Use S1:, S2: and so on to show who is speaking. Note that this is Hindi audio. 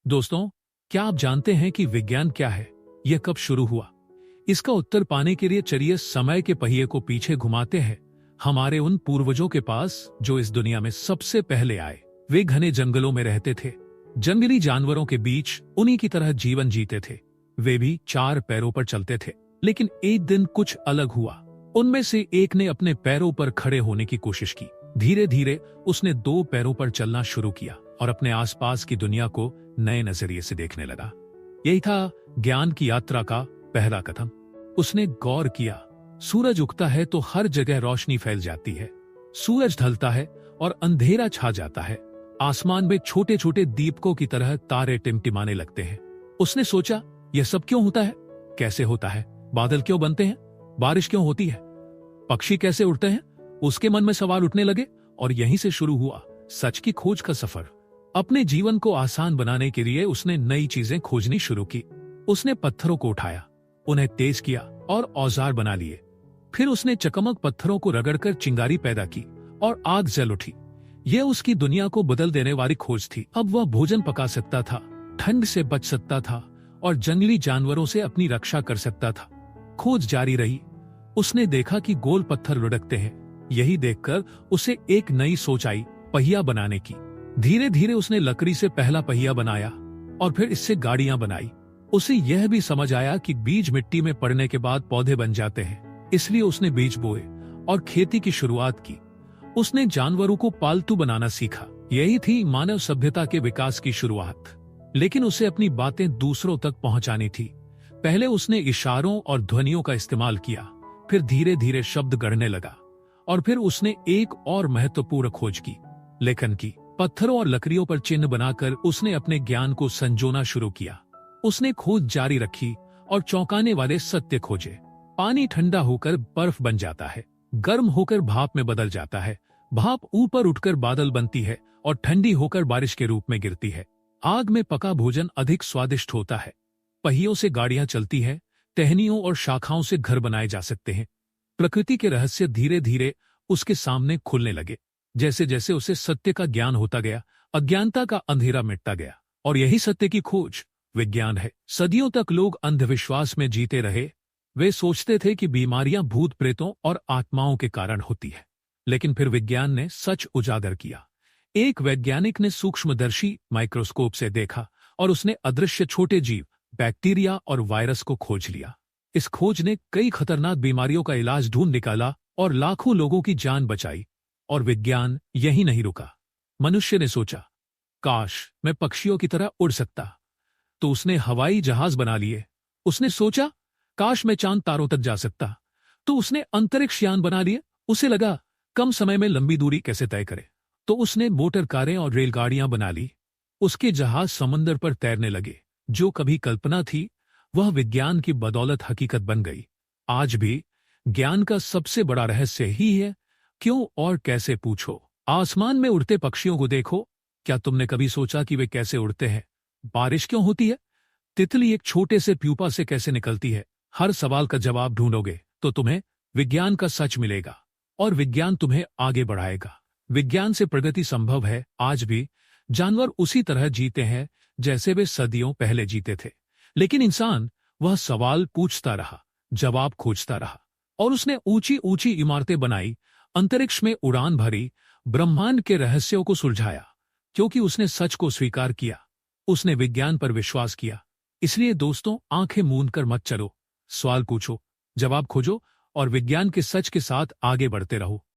S1: दोस्तों, क्या आप जानते हैं कि विज्ञान क्या है? यह कब शुरू हुआ? इसका उत्तर पाने के लिए चलिए समय के पहिए को पीछे घुमाते हैं हमारे उन पूर्वजों के पास जो इस दुनिया में सबसे पहले आए। वे घने जंगलों में रहते थे, जंगली जानवरों के बीच उन्हीं की तरह जीवन जीते थे। वे भी 4 पैरों पर चलते थे। लेकिन एक दिन कुछ अलग हुआ। उनमें से एक ने अपने पैरों पर खड़े होने की कोशिश की। धीरे धीरे उसने 2 पैरों पर चलना शुरू किया और अपने आसपास की दुनिया को नए नजरिए से देखने लगा। यही था ज्ञान की यात्रा का पहला कदम। उसने गौर किया, सूरज उगता है तो हर जगह रोशनी फैल जाती है, सूरज ढलता है और अंधेरा छा जाता है। आसमान में छोटे छोटे दीपकों की तरह तारे टिमटिमाने लगते हैं। उसने सोचा, यह सब क्यों होता है? कैसे होता है? बादल क्यों बनते हैं? बारिश क्यों होती है? पक्षी कैसे उड़ते हैं? उसके मन में सवाल उठने लगे और यहीं से शुरू हुआ सच की खोज का सफर। अपने जीवन को आसान बनाने के लिए उसने नई चीजें खोजनी शुरू की। उसने पत्थरों को उठाया, उन्हें तेज किया और औजार बना लिए। फिर उसने चकमक पत्थरों को रगड़कर चिंगारी पैदा की और आग जल उठी। यह उसकी दुनिया को बदल देने वाली खोज थी। अब वह भोजन पका सकता था, ठंड से बच सकता था और जंगली जानवरों से अपनी रक्षा कर सकता था। खोज जारी रही। उसने देखा कि गोल पत्थर लुढ़कते हैं। यही देखकर उसे एक नई सोच आई, पहिया बनाने की। धीरे धीरे उसने लकड़ी से पहला पहिया बनाया और फिर इससे गाड़ियां बनाई। उसे यह भी समझ आया कि बीज मिट्टी में पड़ने के बाद पौधे बन जाते हैं, इसलिए उसने बीज बोए और खेती की शुरुआत की। उसने जानवरों को पालतू बनाना सीखा। यही थी मानव सभ्यता के विकास की शुरुआत। लेकिन उसे अपनी बातें दूसरों तक पहुंचानी थी। पहले उसने इशारों और ध्वनियों का इस्तेमाल किया, फिर धीरे धीरे शब्द गढ़ने लगा और फिर उसने एक और महत्वपूर्ण खोज की, लेखन की। पत्थरों और लकड़ियों पर चिन्ह बनाकर उसने अपने ज्ञान को संजोना शुरू किया। उसने खोज जारी रखी और चौंकाने वाले सत्य खोजे। पानी ठंडा होकर बर्फ बन जाता है, गर्म होकर भाप में बदल जाता है, भाप ऊपर उठकर बादल बनती है और ठंडी होकर बारिश के रूप में गिरती है। आग में पका भोजन अधिक स्वादिष्ट होता है। पहियों से गाड़ियां चलती है, टहनियों और शाखाओं से घर बनाए जा सकते हैं। प्रकृति के रहस्य धीरे धीरे उसके सामने खुलने लगे। जैसे जैसे उसे सत्य का ज्ञान होता गया, अज्ञानता का अंधेरा मिटता गया। और यही सत्य की खोज विज्ञान है। सदियों तक लोग अंधविश्वास में जीते रहे। वे सोचते थे कि बीमारियां भूत प्रेतों और आत्माओं के कारण होती है। लेकिन फिर विज्ञान ने सच उजागर किया। एक वैज्ञानिक ने सूक्ष्मदर्शी माइक्रोस्कोप से देखा और उसने अदृश्य छोटे जीव, बैक्टीरिया और वायरस को खोज लिया। इस खोज ने कई खतरनाक बीमारियों का इलाज ढूंढ निकाला और लाखों लोगों की जान बचाई। और विज्ञान यही नहीं रुका। मनुष्य ने सोचा, काश मैं पक्षियों की तरह उड़ सकता, तो उसने हवाई जहाज बना लिए। उसने सोचा, काश मैं चांद तारों तक जा सकता, तो उसने अंतरिक्ष यान बना लिए। उसे लगा, कम समय में लंबी दूरी कैसे तय करे, तो उसने मोटर कारें और रेलगाड़ियां बना ली। उसके जहाज समंदर पर तैरने लगे। जो कभी कल्पना थी, वह विज्ञान की बदौलत हकीकत बन गई। आज भी ज्ञान का सबसे बड़ा रहस्य ही है क्यों और कैसे पूछो। आसमान में उड़ते पक्षियों को देखो। क्या तुमने कभी सोचा कि वे कैसे उड़ते हैं? बारिश क्यों होती है? तितली एक छोटे से प्यूपा से कैसे निकलती है? हर सवाल का जवाब ढूंढोगे तो तुम्हें विज्ञान का सच मिलेगा और विज्ञान तुम्हें आगे बढ़ाएगा। विज्ञान से प्रगति संभव है। आज भी जानवर उसी तरह जीते हैं जैसे वे सदियों पहले जीते थे। लेकिन इंसान, वह सवाल पूछता रहा, जवाब खोजता रहा और उसने ऊंची ऊंची इमारतें बनाई, अंतरिक्ष में उड़ान भरी, ब्रह्मांड के रहस्यों को सुलझाया। क्योंकि उसने सच को स्वीकार किया, उसने विज्ञान पर विश्वास किया। इसलिए दोस्तों, आंखें मूंद कर मत चलो। सवाल पूछो, जवाब खोजो और विज्ञान के सच के साथ आगे बढ़ते रहो।